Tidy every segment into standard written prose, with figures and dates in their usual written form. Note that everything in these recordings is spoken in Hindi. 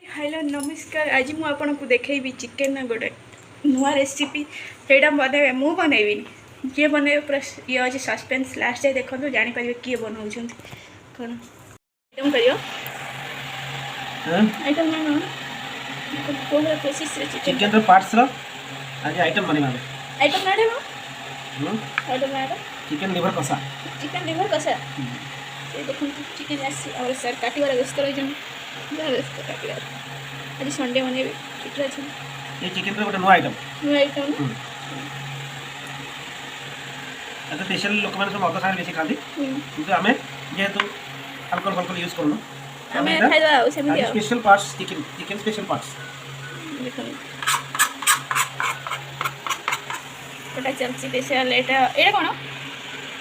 हेलो नमस्कार। आज मुझे आपको देखी चिकेन गोटे नुआ रेसिपी से बनइबे मु बनइबी किए बनइबे पूरा ये अच्छे सस्पेन्स लास्ट जाए देखो जापर किए बनाऊँ कौन आइटम कर आइटम ना कोशिश चिकेन पार्ट्स रो आज आइटम बनेबा आइटम ना आइटम ना चिकेन लिवर कसा से देखो चिकेन और सर काटिबार व्यस्त रही व्यस्त काट आज संडे बने छुट्टी अच्छे ये चिकेन रो गोटे नुआ आइटम अच्छा स्पेशल लोक माने सब अदर साइड बेसी खाली किंतु हमें जेहेतु अल्कोहल फल्कोहल यूज करूँ हमें फायदा हो same special parts chicken special parts देखो एटा चलची स्पेशल एटा एटा कोन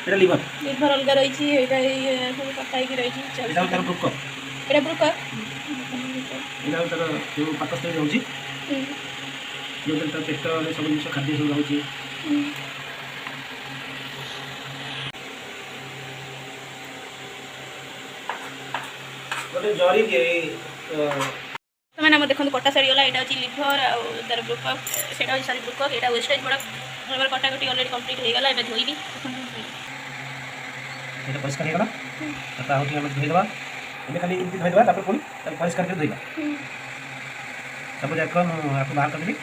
एटा लिवर अलग रही एटा सब कटाई की रही चल एटा तर ब्रुक एटा ब्रुक एटा तर जो पाकस्थली रहउची जो तर पेट सब जिनिस खाद्य सब रहउची गोटे जरी के मैंने हम देखो कटा सारी गला यहाँ हूँ लिभर आर ब्रुकअप से सॉरी ब्रुकअप यहाँ वेस्टेज प्रोडक्ट कटाकटी अलरेडी कम्प्लीट हो गला धोईबी এটা পরিষ্কার হয়ে গেল এটা হচ্ছে আমরা ধুই দেবা এটা খালি এমনি ধুই দেবা তারপর পুনি তারপর পরিষ্কার করে ধুইবা তারপর দেখো ମୁଁ आपको बाहर कर देबी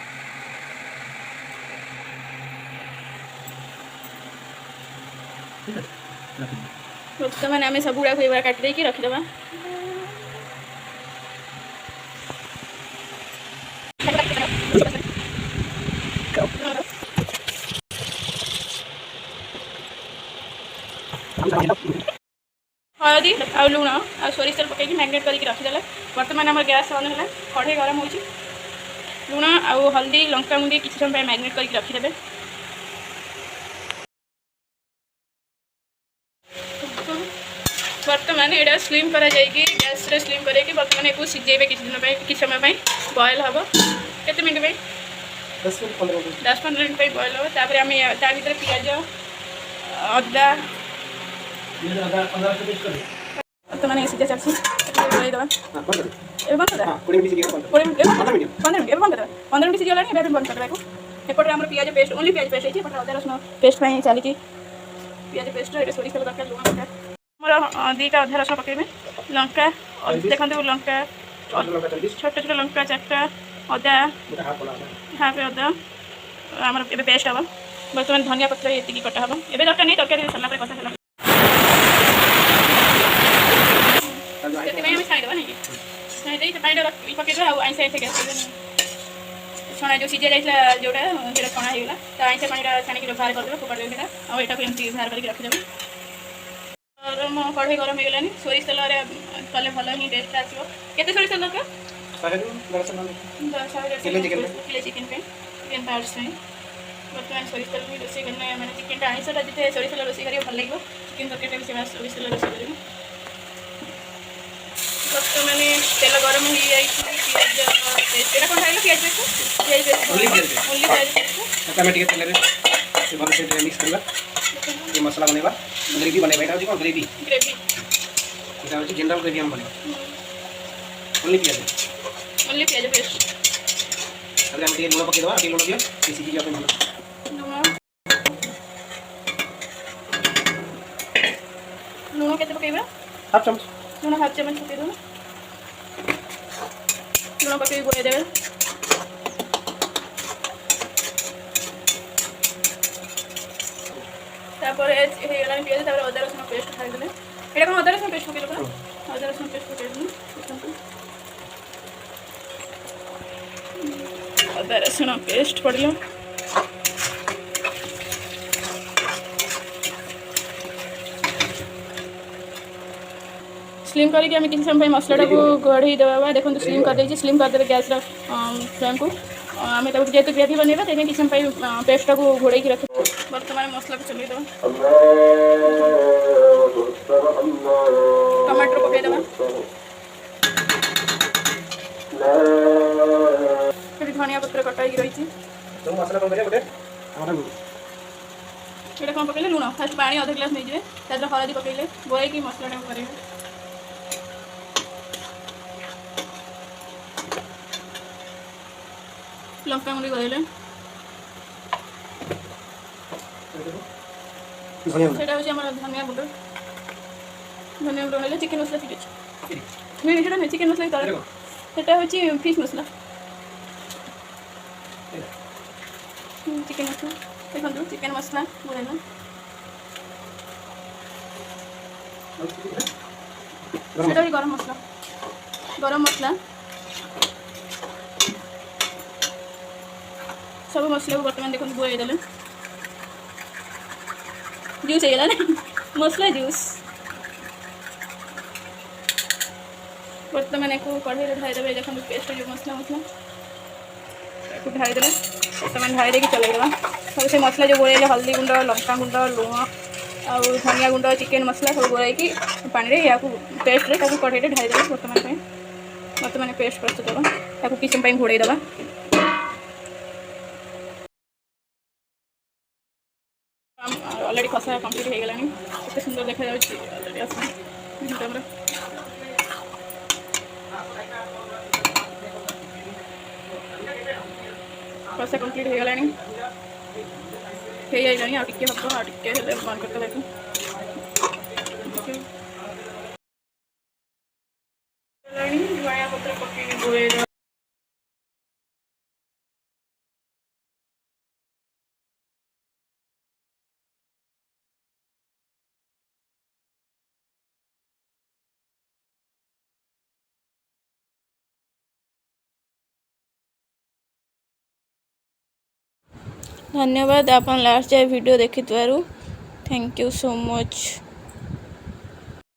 ठीक है रख दे तो मैंने हमें सब गुड़ा कोई बार काट देकी रख देबा हल्दी आ लुण आ सोरिष तेल पकईकि मैग्नेट करके रखिदेले बर्तमान आम गैस ऑन है कढ़ई गरम हो लुण आ हल्दी लंका गुंडी किसी समय मैग्नेट करके रखिदे बर्तमान यहाँ स्लिम करा गैस रे स्लिम करके बर्तमान एक सीझे किसी दिन किसी समय बॉयल हम केते मिनट 10-15 मिनट बॉयल हम तापर आम ता भीतर पियाज अदा तो मैंने सीधा चलसी दवा 15 मिनट सीगला बंद करवा एपटे आम पियाज पेस्ट ओनली पियाज पेस्ट है अदा रसुण पेस्ट चली पियाज पेस्ट सोरिष तेल दरकार लुण दरकार मोर दीटा अधा रसुण पकड़े लंका देखते लंका छोट छोट लंका 4टा अदा हाफ अदा आम पेस्ट हम बर्तमान धनिया पत्र ये कटा हम एवं दरकार नहीं तरकारी सरला कषा सारा छाड़ीदेवा नहीं छाड़ी पकईदेवा आईस आईस गैस छणा जो सीझे जाइए जोटा जो छणा होगा तो आईस पानी छाणी बाहर करदे फोपाड़ी देगा आईटा को एमती बाहर करके रखिदेवे गरम कढ़ई गरम हो गलानी सोरिष तेल कले भल ही टेस्ट आसो केते सोरिष तेल दरकार किलो चिकेन चिकेन पार्ट्स बर्तमान सोरिष तेल भी रोसे करने मैंने चिकेन आईसटा जिते सोरिष तेल रोसे कर भल लगे चिकेन तरकारी भी सोरिष तेल रोसे कर मैंने तेल गरम हो पियाज पेस्ट कौन खाइल पियाज पेस्ट ओनली पियाज पेस्ट टमाटो तेल से भल से मिक्स करबा ये मसाला बनेबा ग्रेवी बनेबा एटा हो ग्रेवी एटा हो जनरल ग्रेवी हम बनेबा ओनली पियाज पेस्ट अगर हम ये लूण पके दवा लूण दियो ये सीजी जाबे भल लूण केते पकेबा हाफ चम्मच लुण हाफ चम्मच पकई दो लुण पकई गोल देवे तापर हेगला पियाज तापर अदा रसुण पेस्ट खाईदे ये कौन अदा रसुण पेस्ट पकईल पूरा अदा रसुण पेस्ट पकईदेलु अदा रसुण पेस्ट पड़ल स्लिम करके आम किसी समय मसला को गढ़ी देवा देखो स्लिम कर स्लिम करदे गैस फ्लेम को आम जेहतु ग्रेवी बनवा तेज किसी समय पेस्ट को घोड़े रख बर्तमान मसला को चलई देवा टमाटर पकईदेवा धनिया पत्र कटा रही कौन पकड़े लुण फास्ट पानी अध ग्लास नहीं जाए हलदी पकड़े बोई मसला करेंगे लंका गुंड गले धनिया गुंड सेटा होची हमर धनिया गुंड हेले चिकन मसला ठीक अछि नहीं सेटा नहीं चिकन मसला तले सेटा होची फिश मसला चिकन मसला देखो चिकन मसला बोलेना सेटा होची गरम मसला सब मसला को बर्तमान देखो बोले देले जूस है ना मसला जूस बर्तमान को कढ़ाई ढाई देवे देखो पेस्ट जो मसला को ढाई देवे बर्तमान ढाई देके चलेगा सब से मसला जो गोले हल्दी गुंड लंका गुंड लुण आ धनिया गुंड चिकेन मसला सब गोलाई पानी या पेस्ट रे कढ़ाई ढाई देवे बर्तमान पेस्ट प्रस्तुत होगा किसी टाइम घोड़े देवा ऑलरेडी कषा कंप्लीट हो गलानी एत सुंदर देखा ऑलरेडी आसमार कषा कंप्लीट हो गलानी हो जाइलानी आ टिके हम आ टिके हेले बंद करते देखो धनिया पत्र पकई गोए धन्यवाद आप लास्ट जाए वीडियो देखि थैंक यू सो मच।